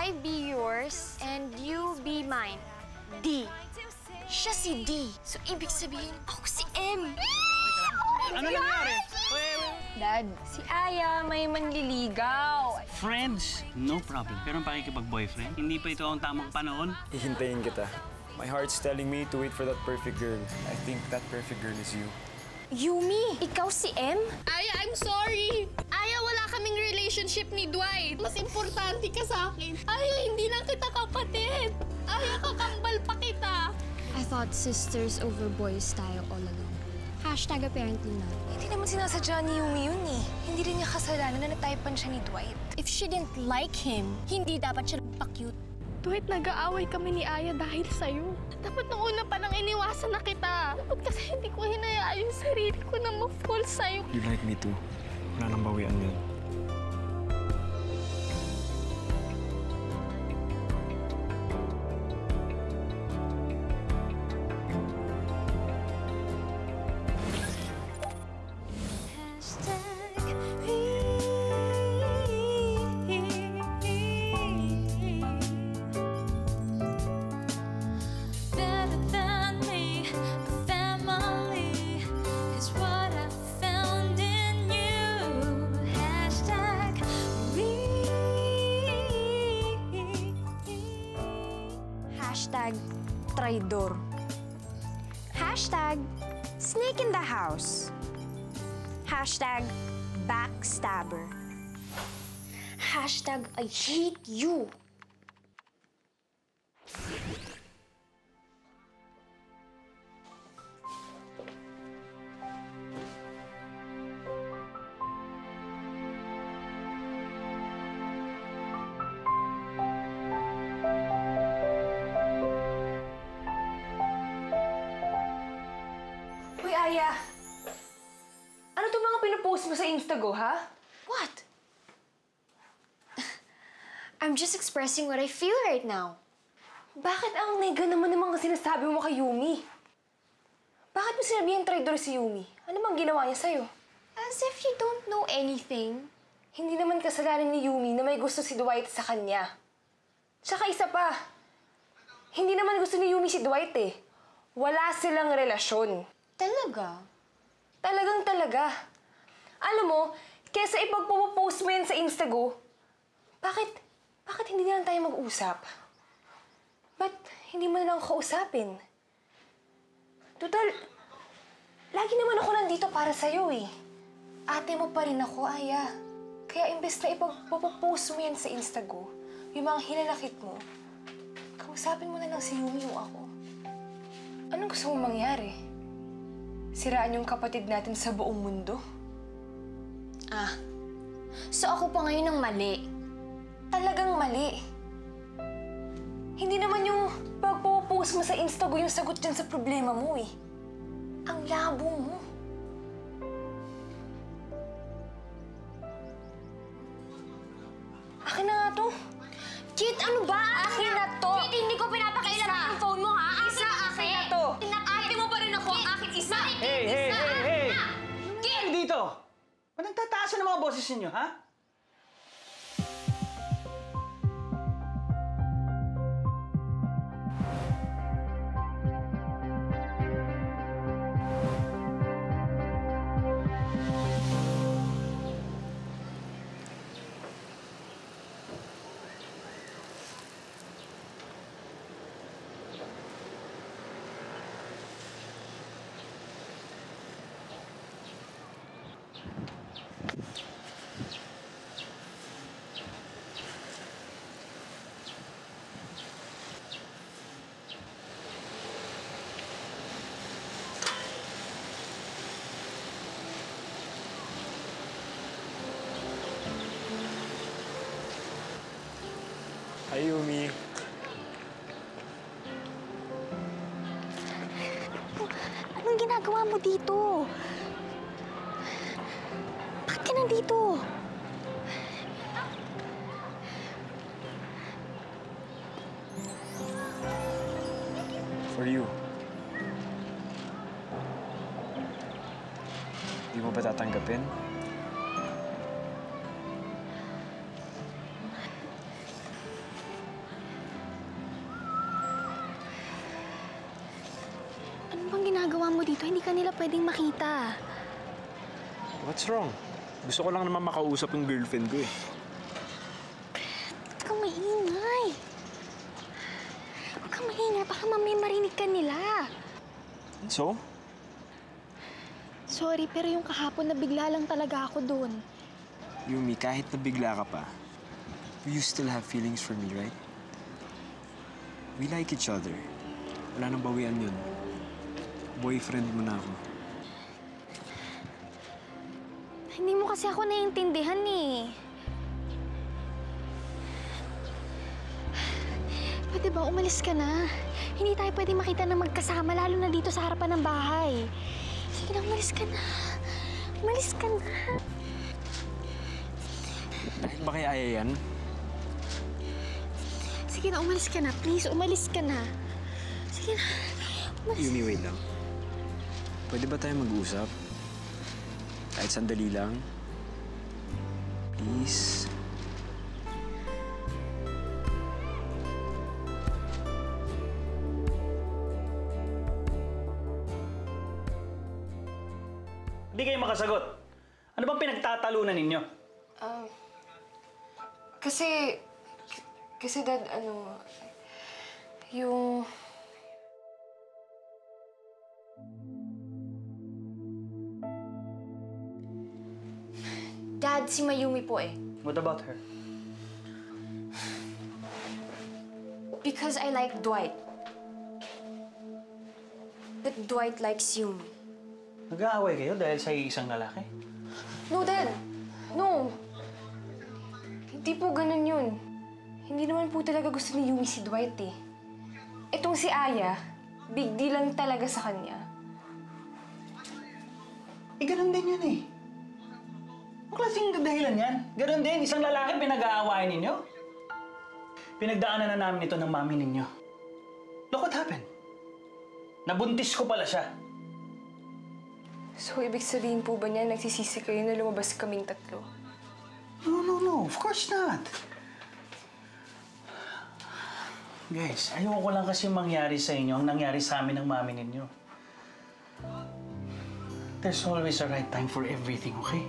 I be yours and you be mine. D. Siya si D. So, ibig sabihin, ako si M. Ano nangyari? Dad, si Aya may manliligaw. Friends, no problem. Pero ang pakikipag-boyfriend, hindi pa ito ang tamang panahon. Hihintayin kita. My heart's telling me to wait for that perfect girl. I think that perfect girl is you. Yumi, ikaw si M? Aya, I'm sorry. Aya, wala kaming relationship ni Dwight. Mas importante ka sa akin. Aya, hindi lang kita kapatid. Aya, kakambal pa kita. I thought sisters over boys tayo all along. Hashtag apparently not. Hindi naman sinasadya ni Yumi yun eh. Hindi rin niya kasalanan na nataypan siya ni Dwight. If she didn't like him, hindi dapat siya nagpa-cute. Dwight, nag-aaway kami ni Aya dahil sa'yo. Dapat nung una pa nang iniwasan na kita. Dapat kasi hindi ko hinayaan yung sarili ko na ma-fall sa'yo. You like me too. Wala nang bawian yun. Hashtag traidor. Hashtag snake in the house. Hashtag backstabber. Hashtag I hate you. Uy, Aya! Ano to mga pinupost mo sa Instago, ha? What? I'm just expressing what I feel right now. Bakit ang nega naman ng mga sinasabi mo kay Yumi? Bakit mo sinabihang traidor si Yumi? Ano bang ginawa niya sa'yo? As if you don't know anything. Hindi naman kasalanan ni Yumi na may gusto si Dwight sa kanya. Tsaka isa pa, hindi naman gusto ni Yumi si Dwight eh. Wala silang relasyon. Talaga? Talagang talaga. Alam mo, kesa ipagpupost mo yan sa Instago, bakit hindi na lang tayo mag-usap? Ba't hindi mo na lang kausapin? Total, lagi naman ako nandito para sa'yo eh. Ate mo pa rin ako, Aya. Kaya imbes na ipagpupost mo yan sa Instago, yung mga hinanakit mo, kausapin mo na lang si Yumi o ako. Anong gusto mong mangyari? Siraan yung kapatid natin sa buong mundo? Ah, so ako pa ngayon ang mali. Talagang mali. Hindi naman yung pagpo-post mo sa Instago yung sagot dyan sa problema mo eh. Ang labo mo. Akin na nga to. Kit, ano ba? Akin na to. Kit, hindi ko pinapakailangan ang phone mo, ha? Akin na to. Ate mo pa rin ako. Akin isa. Hey! Kit! Ano dito? Ba't nagtataasan ng mga boses ninyo, ha? Hi, Yumi. Anong ginagawa mo dito? Bakit ka nandito? For you. Di mo ba tatanggapin? ginagawa mo dito, hindi ka nila pwedeng makita. What's wrong? Gusto ko lang naman makausap yung girlfriend ko eh. Huwag kang maingay. Huwag kang maingay, baka mamaya marinig ka nila. So? Sorry, pero yung kahapon nabigla lang talaga ako doon. Yumi, kahit nabigla ka pa, you still have feelings for me, right? We like each other. Wala nang bawian yun. Boyfriend mo na ako. Hindi mo kasi ako naiintindihan eh. Pwede ba umalis ka na? Hindi tayo pwede makita na magkasama, lalo na dito sa harapan ng bahay. Sige na, umalis ka na. Umalis ka na. Dahil ba kaya yan? Sige na, umalis ka na. Please, umalis ka na. Sige na. Umalis. Yumi, wait lang. Pwede ba tayo mag-usap? Kahit sandali lang. Please. Hindi kayo makasagot. Ano bang pinagtatalunan ninyo? Kasi Dad, yung... Dad, si Mayumi po eh. What about her? Because I like Dwight. But Dwight likes Yumi. Nag-aaway kayo dahil sa isang lalaki? No, Dad. No. Hindi po ganun yun. Hindi naman po talaga gusto ni Yumi si Dwight eh. Itong si Aya, big deal lang talaga sa kanya. Ganun din yun eh. Ang klaseng dahilan yan. Ganun din, isang lalaki pinag-aawayan ninyo. Pinagdaanan na namin ito ng mami ninyo. Look what happened. Nabuntis ko pala siya. So, ibig sabihin po ba niya nagsisisi kayo na lumabas kaming tatlo? No. Of course not. Guys, ayoko lang kasi mangyari sa inyo ang nangyari sa amin ng mami ninyo. There's always a right time for everything, okay?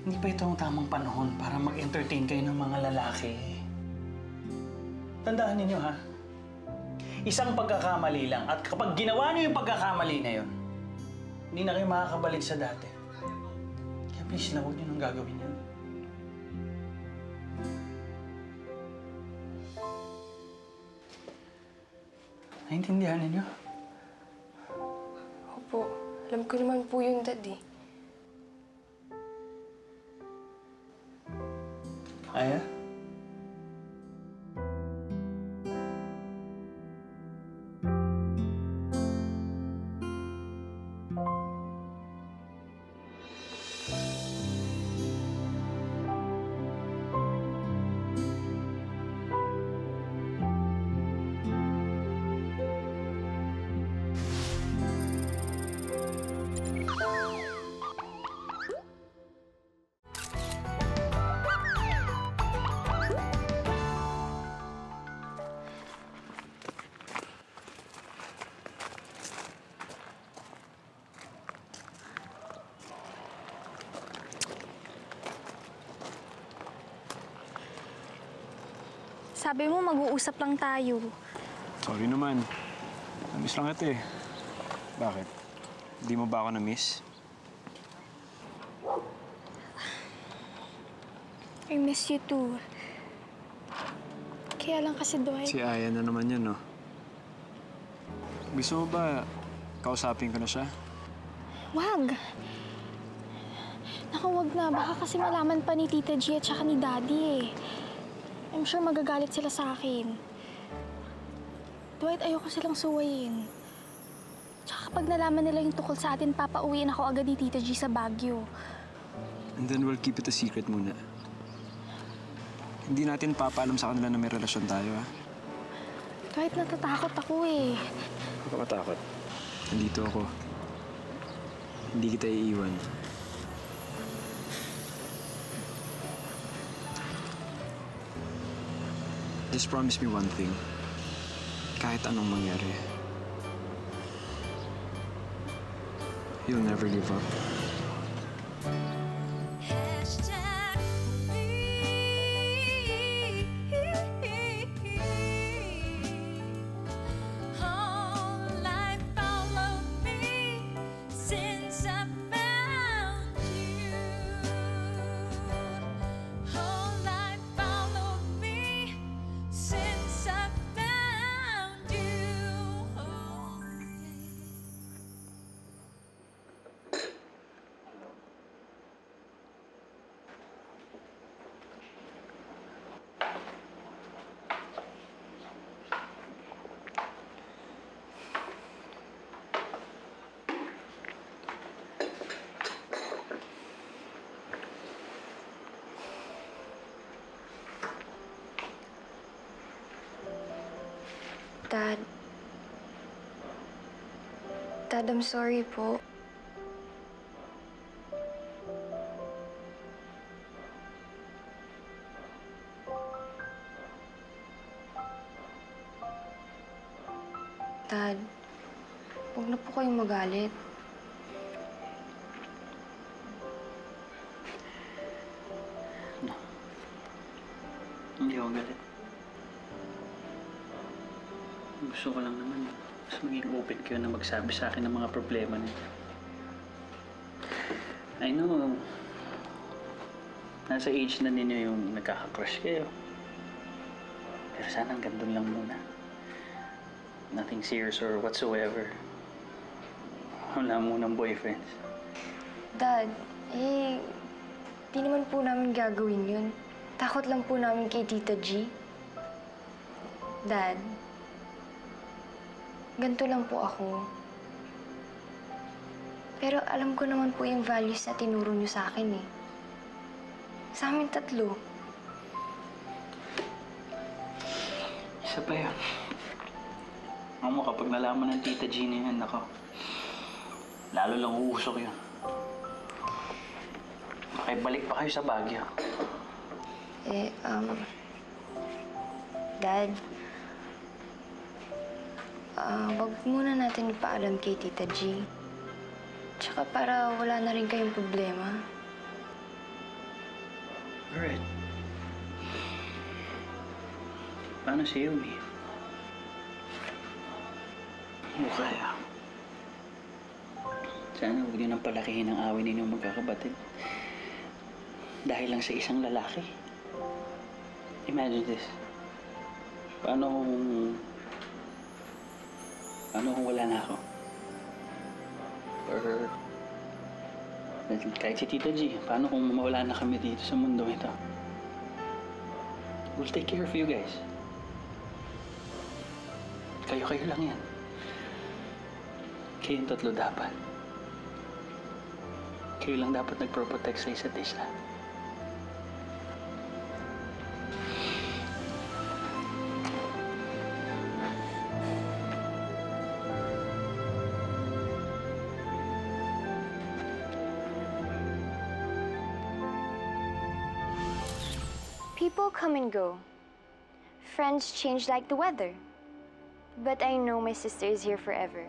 Hindi pa ito ang tamang panahon para mag-entertain kayo ng mga lalaki. Tandaan ninyo, ha? Isang pagkakamali lang. At kapag ginawa niyo yung pagkakamali na yun, hindi na kayo makakabalik sa dati. Kaya please na, huwag niyo nang gagawin yun. Naintindihan ninyo? Opo, alam ko naman po yun, Dad eh. Aya? Sabi mo, mag-uusap lang tayo. Sorry naman. Na-miss lang ito eh. Bakit? Hindi mo ba ako na-miss? I miss you too. Kaya lang kasi, Dwight. Si Aya na naman yan, no? Gusto mo ba kausapin ko na siya? Wag! Naku, wag na. Baka kasi malaman pa ni Tita G at saka ni Daddy eh. I'm sure magagalit sila sa akin. Dwight, ayoko silang suwayin. Tsaka kapag nalaman nila yung tukol sa atin, papauwiin ako agad ni Tita G sa Baguio. And then we'll keep it a secret muna. Hindi natin papaalam sa kanila na may relasyon tayo, ha? Dwight, natatakot ako eh. Huwag ka matakot. Nandito ako. Hindi kita iiwan. Just promise me one thing. Kahit anong mangyari, You'll never give up. Dad. Dad, I'm sorry po. Dad, huwag na po kayong magalit. Hindi ako galit. Gusto ko lang naman mas maging open kayo na magsabi sa akin ng mga problema niyo. I know, nasa age na ninyo yung nagkaka-crush kayo. Pero sana hanggang doon lang muna. Nothing serious or whatsoever. Wala munang boyfriends. Dad, di naman po namin gagawin yun. Takot lang po namin kay Tita G. Dad, ganito lang po ako. Pero alam ko naman po yung values na tinuro niyo sa akin eh. Sa amin tatlo. Isa pa yun. Ako, kapag nalaman ng Tita Gina yan, ako, lalo lang uusok yun. Makibalik pa kayo sa Baguio. Dad, wag muna natin ipaalam kay Tita G. Tsaka para wala na rin kayong problema. Alright. Paano si Yumi? Ano kaya? Sana huwag niyo nang palakihin ang awin ninyong magkakabatid. Dahil lang sa isang lalaki. Imagine this. Paano kung wala na ako? Or kahit si Tita G, paano kung mawala na kami dito sa mundo ito? We'll take care of you guys. Kayo lang yan. Kayong tatlo dapat. Kayo lang dapat nagpro-protect sa isa't isa. People come and go. Friends change like the weather. But I know my sister is here forever.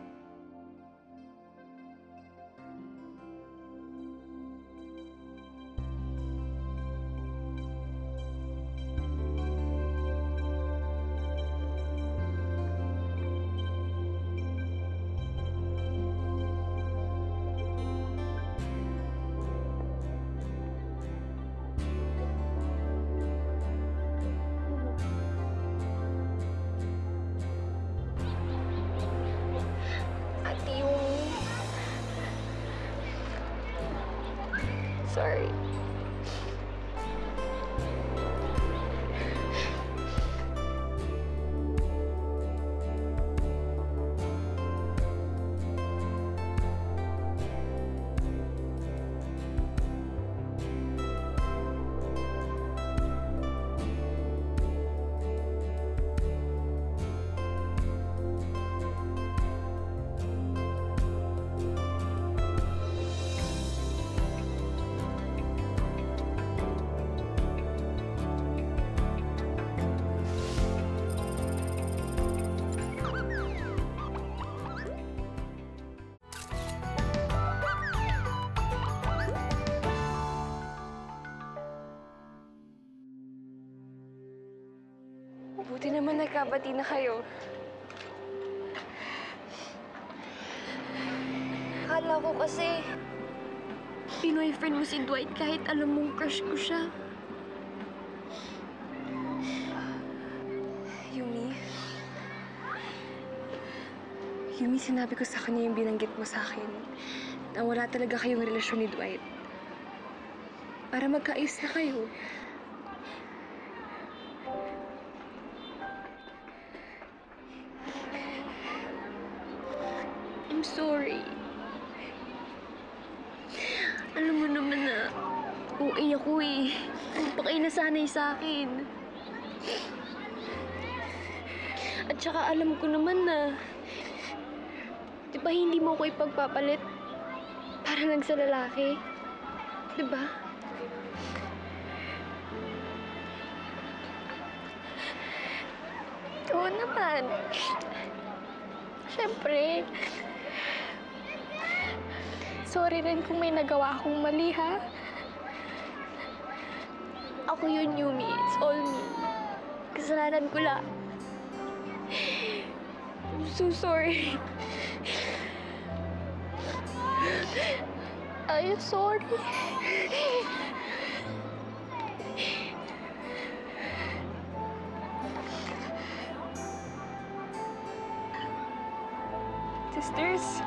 Sorry. naman nagkabati na kayo. Akala ko kasi Pinoy-friend mo si Dwight kahit alam mong crush ko siya. Yumi? Yumi, sinabi ko sa kanya yung binanggit mo sa akin na wala talaga kayong relasyon ni Dwight. Para magkaayos na kayo. I'm sorry. Alam mo naman na OA ako eh. Huwag pa kayo nasanay sa akin. At saka alam ko naman na di ba hindi mo ko ipagpapalit para lang sa lalaki? Di ba? Oo naman. Siyempre. Sorry rin kung may nagawa akong mali, ha? Ako yun, Yumi. It's all me. Kasalanan ko lang. I'm so sorry. I'm sorry. Sisters?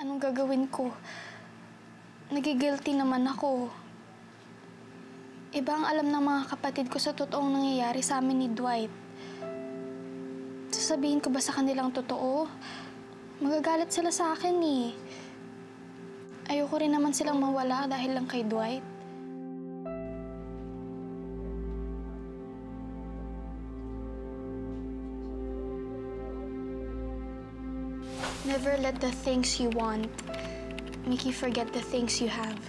Anong gagawin ko? Nagigilty naman ako. Iba ang alam ng mga kapatid ko sa totoong nangyayari sa amin ni Dwight. Sasabihin ko ba sa kanilang totoo? Magagalit sila sa akin eh. Ayoko rin naman silang mawala dahil lang kay Dwight. Never let the things you want make you forget the things you have.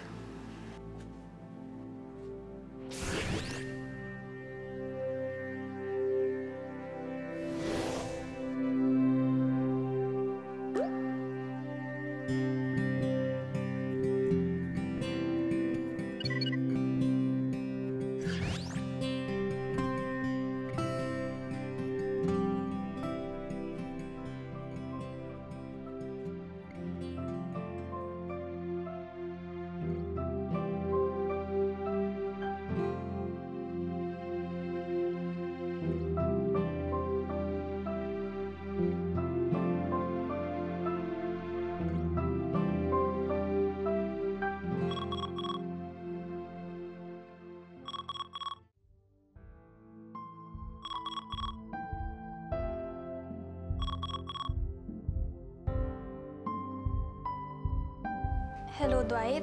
Hello, Dwight?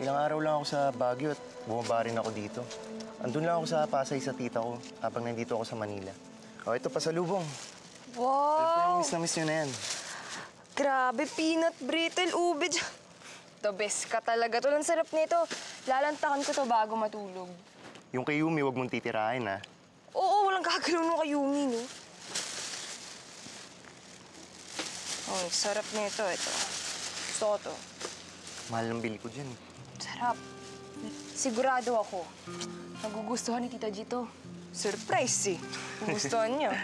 Ilang araw lang ako sa Baguio at bumaba rin ako dito. Andun lang ako sa Pasay sa tita ko habang nandito ako sa Manila. O, ito, pasalubong. Wow! Miss na miss nyo na yan. Grabe, peanut brittle ube. The best ka talaga. Tol, ang sarap nito. Lalantakan ko to bago matulog. Yung kay Yumi, huwag mong titirahin, ha? Oo, walang gagalaw nung kay Yumi, no? Oh, sarap nito. Ito. Gusto ko to. Mahal ng bili ko dyan. Sarap. Sigurado ako. Nagugustuhan ni Tita G to. Surprise, eh. Gugustuhan niya.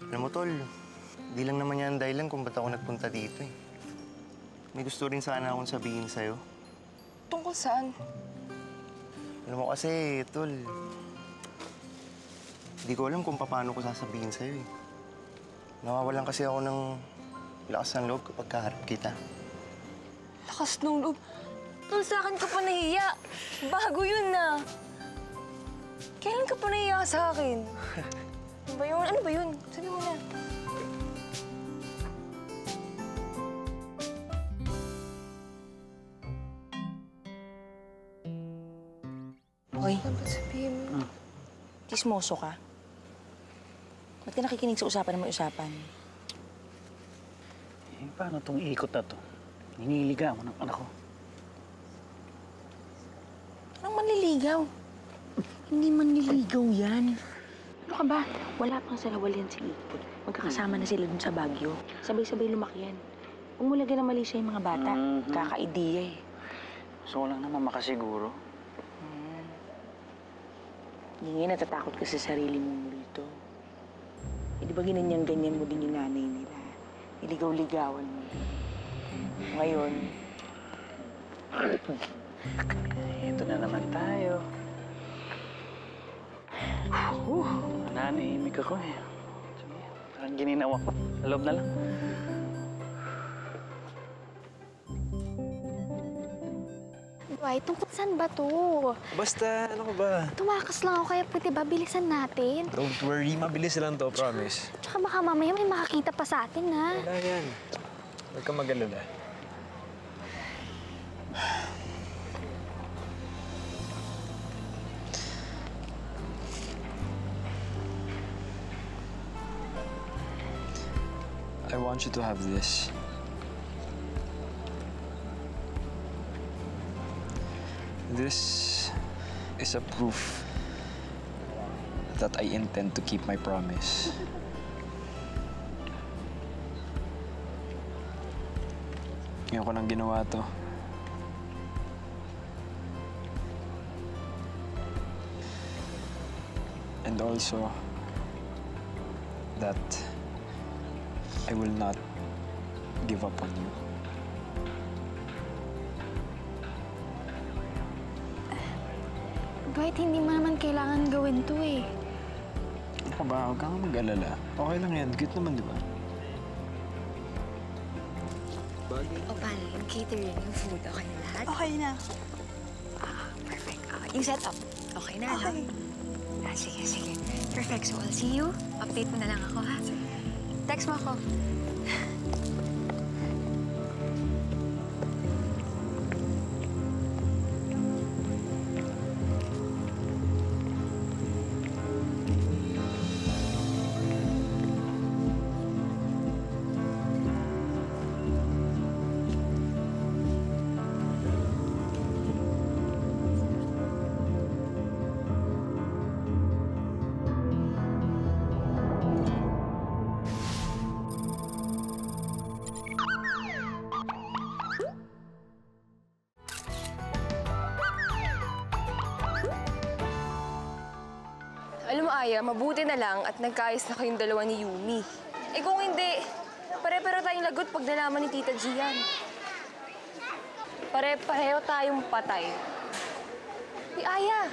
Alam mo, Tol, di lang naman yan dahilan kung ba't ako nagpunta dito, eh. May gusto rin sana akong sabihin sa'yo. Tungkol saan? Alam mo kasi, Tol, di ko alam kung paano ko sasabihin sa'yo, eh. Nawawalan kasi ako ng lakas ng loob kapag kaharap kita. Lakas ng loob. Tol, sa akin ka pa nahiya. Bago yun na. Kailan ka pa nahiya sa akin? Ano ba yun? Ano ba yun? Sabi mo na. Hoy, Ano sabihin mo? chismoso ka. Ba't ka nakikinig sa usapan ng may usapan? Eh, paano tong ikot na to? Niniligaw ng anak ko. Anong manliligaw? Hindi manliligaw yan. Ano ka ba? Wala pang salawal yan si Ipot. Magkakasama na sila dun sa Baguio. Sabay-sabay lumaki yan. Huwag mo lagyan ng mali sa mga bata. Kaka-ideya eh. Gusto ko lang naman makasiguro. Hindi nga natatakot ka sa sarili mo rito. Eh, di ba ganyan mo din yung nanay nila? Iligaw-ligawan mo din. Ngayon, Ito na naman tayo. Nanahimik ako eh. Sige, parang gininawa ko. Sa loob na lang. Dwight, tungkol saan ba to? Basta, ano ka ba? Tumakas lang ako kaya pwede ba bilisan natin? Don't worry, mabilis lang to, promise. Tsaka baka mamaya may makakita pa sa atin, ha? Wala yan. Huwag ka mag-alala. I want you to have this. This is a proof that I intend to keep my promise. Ngayon ko nang ginawa to. And also, that I will not give up on you. Dwight, hindi mo naman kailangan gawin to eh. Ano ka ba? Huwag kang mag-alala. Okay lang yan. Cute naman, di ba? O paano yung catering, yung food, okay na lahat? Okay na. Perfect. Yung setup, okay na, no? Sige, sige. Perfect. So, I'll see you. Update mo na lang ako, ha? Text mo ako. Alam mo, Aya, mabuti na lang at nagkaayos na kayong dalawa ni Yumi. Eh kung hindi, pare-pareho tayong lagot pag nalaman ni Tita G yan. Pare-pareho tayong patay. Aya!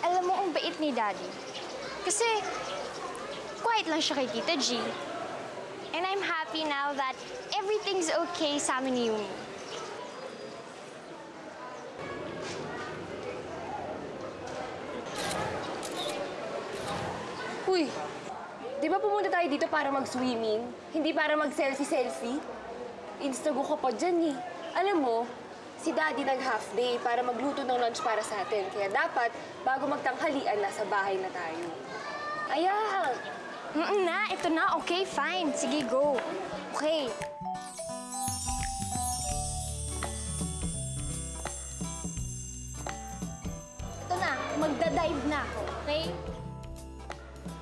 Alam mo, ang bait ni Daddy. Kasi, quiet lang siya kay Tita G. And I'm happy now that everything's okay sa amin ni Yumi. Uy, di ba pumunta tayo dito para mag-swimming? Hindi para mag-selfie-selfie? Instago ka pa dyan eh. Alam mo, si Daddy nag-half day para magluto ng lunch para sa atin. Kaya dapat, bago magtanghalian, nasa bahay na tayo. Ayan! Na, ito na. Okay, fine. Sige, go. Okay. Ito na, magda-dive na ako, okay?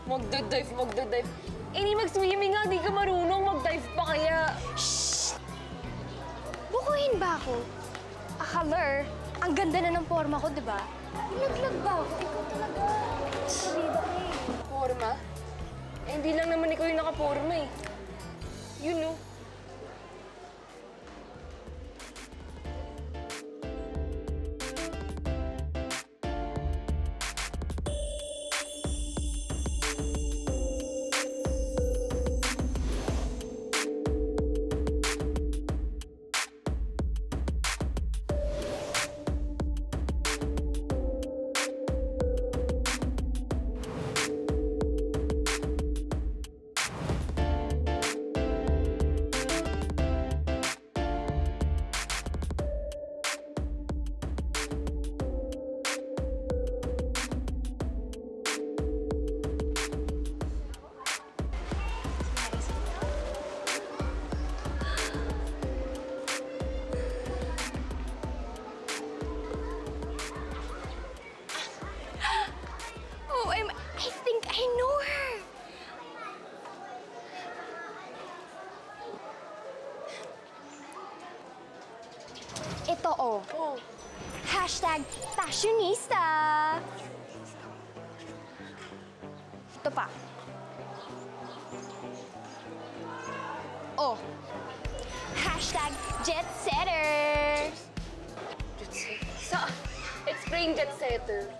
Magda-dive. Eh, di mag-swimming nga, di ka marunong. Mag-dive pa kaya. Bukuhin ba ako? Akaler, ang ganda na ng forma ko, di ba? Ilaglag ba ako? Ikaw talaga. Salida ka eh. Forma? Eh, hindi lang naman ikaw yung nakaporma eh. Yun, no? Oh, I think I know her. Ito, oh. Hashtag fashionista. Ito pa. Oh. Hashtag jet setter. Explain jet setter.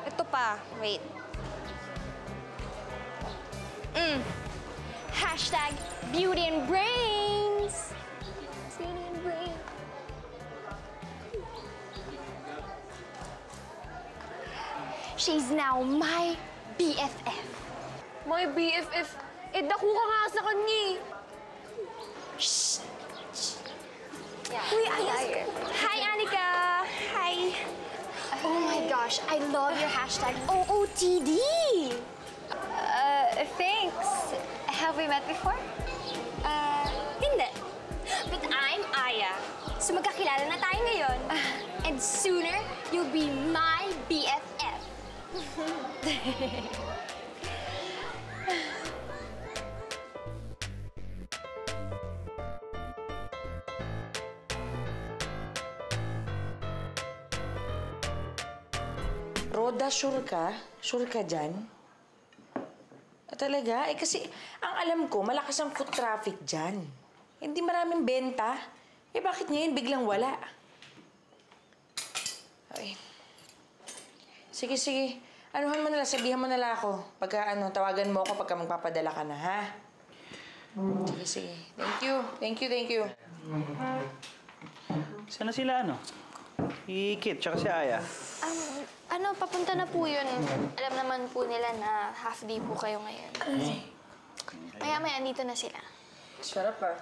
Ito pa. Wait. Hashtag beauty and brains. Beauty and brains. She's now my BFF. My BFF, eh daku ka nga sa kanya eh. Shh. Uy, ayos. Hi, Anika. Hi. Oh my gosh, I love your hashtag OOTD. Thanks. Have we met before? Hindi. But I'm Aya. So magkakilala na tayo ngayon. And sooner, you'll be my BFF. Roda, sure ka? Sure ka dyan? Talaga? Eh kasi, ang alam ko, malakas ang foot traffic dyan. Hindi maraming benta. Eh bakit ngayon biglang wala? Ay. Sige, sige. Anuhan mo na lang, sabihan mo na lang ako. Pagka tawagan mo ako pagka magpapadala ka na, ha? Sige, sige. Thank you. Thank you, thank you. Sana sila, Ikit, tsaka si Aya. Papunta na po yun. Alam naman po nila na half day po kayo ngayon. Maya-maya, andito na sila. Sarap, ah.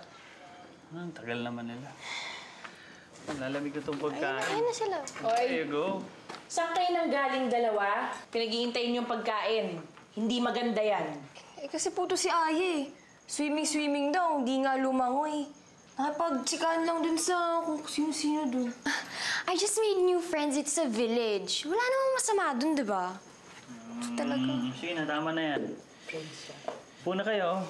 Ang tagal naman nila. Lalamig na itong pagkain. Ayun na sila. There you go. Saan kayo nang galing dalawa? Pinaghihintayin yung pagkain. Hindi maganda yan. Eh kasi po to si Aya eh. Swimming daw, hindi nga lumangoy. Nakapagtsikaan lang dun sa kung sino-sino dun. I just made new friends. It's a village. Wala namang masama dun, di ba? Talaga. Sige na, tama na yan. Puna kayo.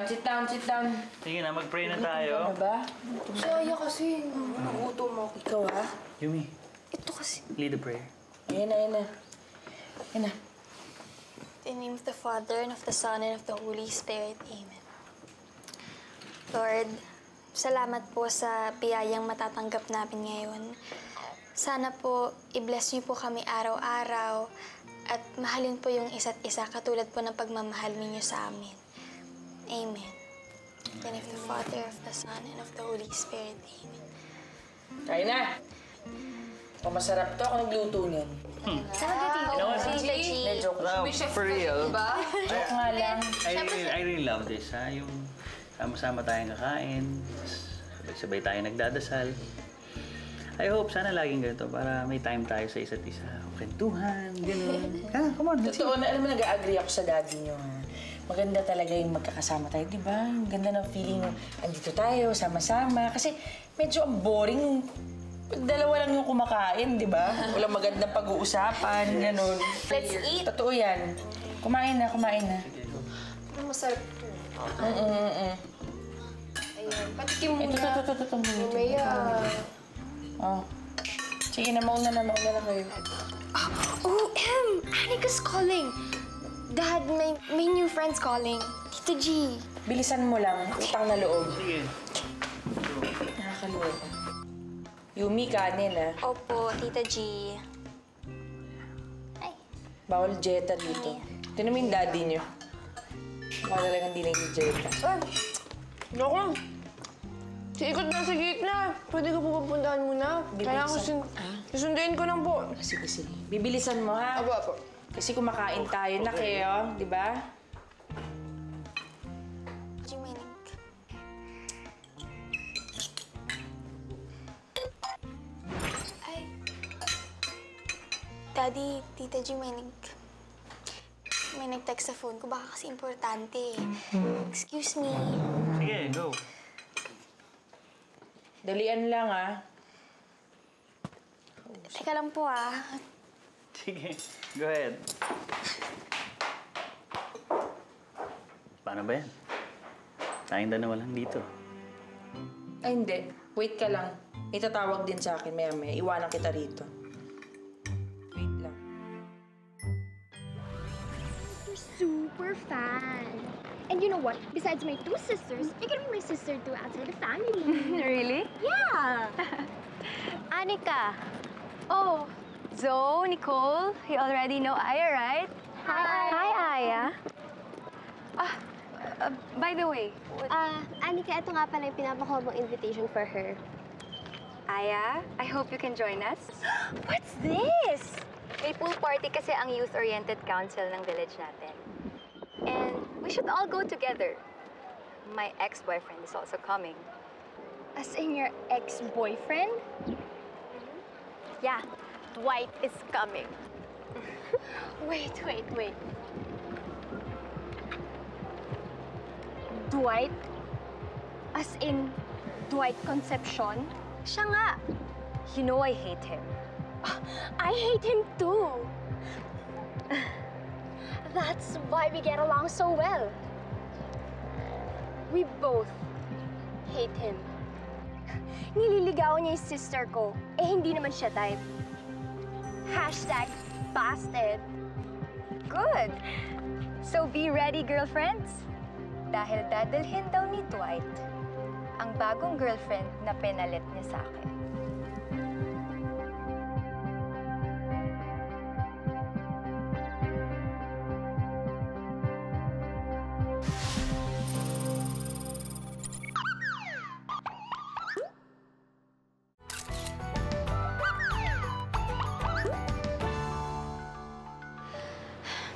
Sit down, sit down. Sige na, mag-pray na tayo. Ano ba? Si Aya kasi, nagutom ako. Ikaw, ha? Yumi, Ito kasi. lead the prayer. Ayan na, ayan na. Ayan na. In the name of the Father, and of the Son, and of the Holy Spirit. Amen. Lord, salamat po sa biyayang matatanggap namin ngayon. Sana po, i-bless niyo po kami araw-araw at mahalin po yung isa't isa katulad po ng pagmamahal ninyo sa amin. Amen. In the name of the Father, of the Son, and of the Holy Spirit. Amen. Kain na. Kung masarap to, ako nagluto niyan. Saan ka dito? Tita G. Joke lang. For real. Joke nga lang. I really love this, ha? Yung sama-sama tayong kakain. sabay-sabay tayo nagdadasal. I hope sana laging ganito para may time tayo sa isa't isa. Kwentuhan, gano'n. Ha, come on, let's Totoo na, alam mo, nag-agree ako sa daddy niyo, ha? Maganda talaga yung magkakasama tayo, di ba? Yung ganda ng feeling ng andito tayo, sama-sama. Kasi medyo ang boring pag dalawa lang yung kumakain, di ba? Walang magandang pag-uusapan, gano'n. Let's eat. Totoo yan. Kumain na, kumain na. Ang masarap to. Ayun, patikim mo Ito, na. ito. Mamaya. Oh. Sige na, mauna na kayo. Oh, Annika's calling. Dad, may new friends calling. Tita G. Bilisan mo lang, utang na loob. Sige. Nakakaloka. Yumi, kanin, ha? Opo, Tita G. Ay, Bawal Jetta dito. Ito naman yung daddy niyo. Mukha talagang hindi na yung Jetta. Naku. Siikot na sa gitna. Pwede ko po papuntahan muna. Kailangan ko susunduin ko lang po. Sige. Bibilisan mo, ha? Apo. Kasi kumakain tayo na kayo, di ba? Jimenig. Ay. Daddy, Tita Jimenig. May nag-text sa phone ko. Baka kasi importante. Excuse me. Sige, go. Dalian lang, ha? Teka lang po ah. Sige, go ahead. Paano ba yan? Tayong dalawa lang dito. Ay, hindi. Wait ka lang. Itatawag din sa akin maya-maya. Iwanan kita rito. Wait lang. Super fan. And you know what? Besides my two sisters, you can be my sister too outside the family. Really? Yeah. Anika. Oh, Zoe, Nicole, you already know Aya, right? Hi. Hi, Aya. By the way, Anika, ito nga pala yung pinapakall mong invitation for her. Aya, I hope you can join us. What's this? May pool party kasi ang Youth-Oriented Council ng village natin. And we should all go together. My ex-boyfriend is also coming. As in your ex-boyfriend? Yeah, Dwight is coming. Wait. Dwight? As in Dwight Concepcion? Siya nga. You know I hate him. I hate him too. That's why we get along so well. We both hate him. Nililigawan niya yung sister ko, eh hindi naman siya type. #busted. Good. So be ready, girlfriends. Dahil dadalhin daw ni Dwight ang bagong girlfriend na pinalit niya sa akin.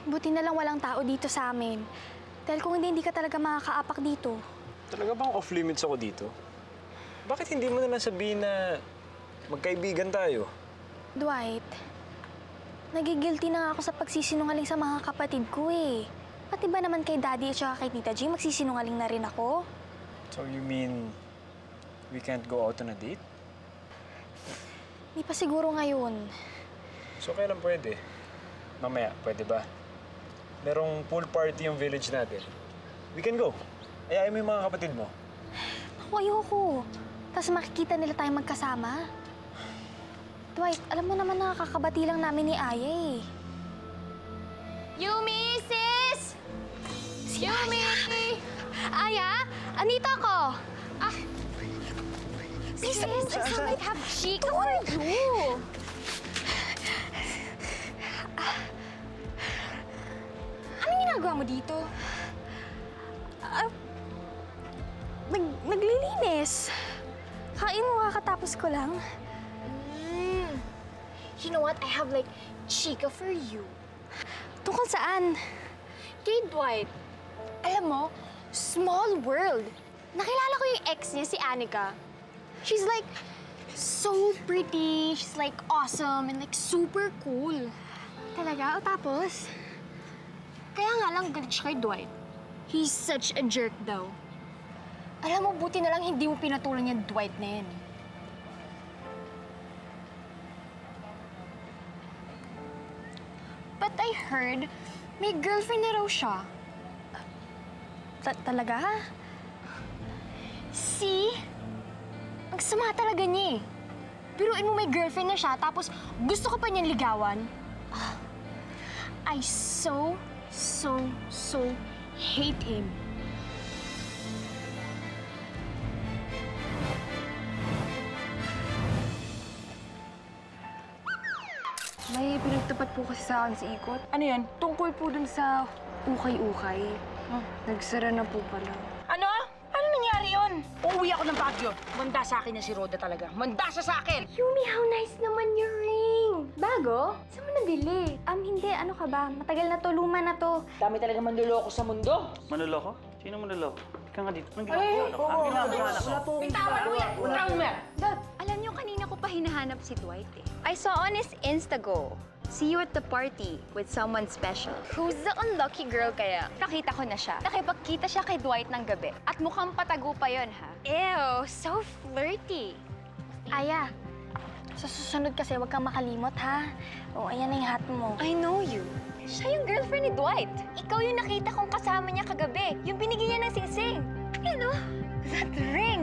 Buti na lang walang tao dito sa amin. Dahil kung hindi ka talaga makakaapak dito. Talaga bang off-limits ako dito? Bakit hindi mo na lang sabihin na magkaibigan tayo? Dwight, nagigilty na nga ako sa pagsisinungaling sa mga kapatid ko eh. Pati ba naman kay Daddy at saka kay Tita G, magsisinungaling na rin ako? So you mean we can't go out on a date? Di pa siguro ngayon. So kailan pwede? Mamaya, pwede ba? Merong pool party yung village natin. We can go. Ayayin mo yung mga kapatid mo. Ako, ayoko. Tapos makikita nila tayong magkasama. Dwight, alam mo naman nakakabati lang namin ni Aya eh. Yumi, sis! Yumi! Aya, andito ako. Sis, I still might have chic for you. Anong ginagawa mo dito? Naglilinis. Kain mo kakatapos ko lang. You know what? I have like chica for you. Tungkol saan? Kay Dwight, alam mo, small world. Nakilala ko yung ex niya, si Anika. She's like so pretty, she's like awesome, and like super cool. Talaga? O tapos? Kaya nga lang galit siya kay Dwight. He's such a jerk daw. Alam mo, buti na lang hindi mo pinatulan yung Dwight na yan. But I heard, may girlfriend na raw siya. Talaga? See? Ang sama talaga niya eh. Biruin mo may girlfriend na siya, tapos gusto ka pa niyang ligawan. I so hate him. May pinagtapat po kasi sa akin si Ikot. Ano yan? Tungkol po dun sa ukay-ukay. Nagsara na po pala. Ano? Ano nangyari yun? Uuwi ako ng Baguio. Manda sa akin na si Rhoda talaga. Manda siya sa akin! Yumi, how nice naman your ring! Bago? Saan mo nabili? Hindi. Ano ka ba? Matagal na to. Luma na to. Dami talaga manluloko sa mundo. Manloloko? Sino manloloko? Ika nga dito. Anong Ay, ginagawa ko? wala po akong ginagawa. Dad, alam niyo kanina ko pa hinahanap si Dwight eh. I saw on his Instago. See you at the party with someone special. Who's the unlucky girl kaya? Nakita ko na siya. Nakipagkita siya kay Dwight ng gabi. At mukhang patago pa yon ha? Ew, so flirty. Aya, sa susunod kasi huwag kang makalimot, ha? O, ayan na yung hat mo. I know you. Siya yung girlfriend ni Dwight. Ikaw yung nakita kong kasama niya kagabi. Yung binigyan niya ng singsing. You know, that ring.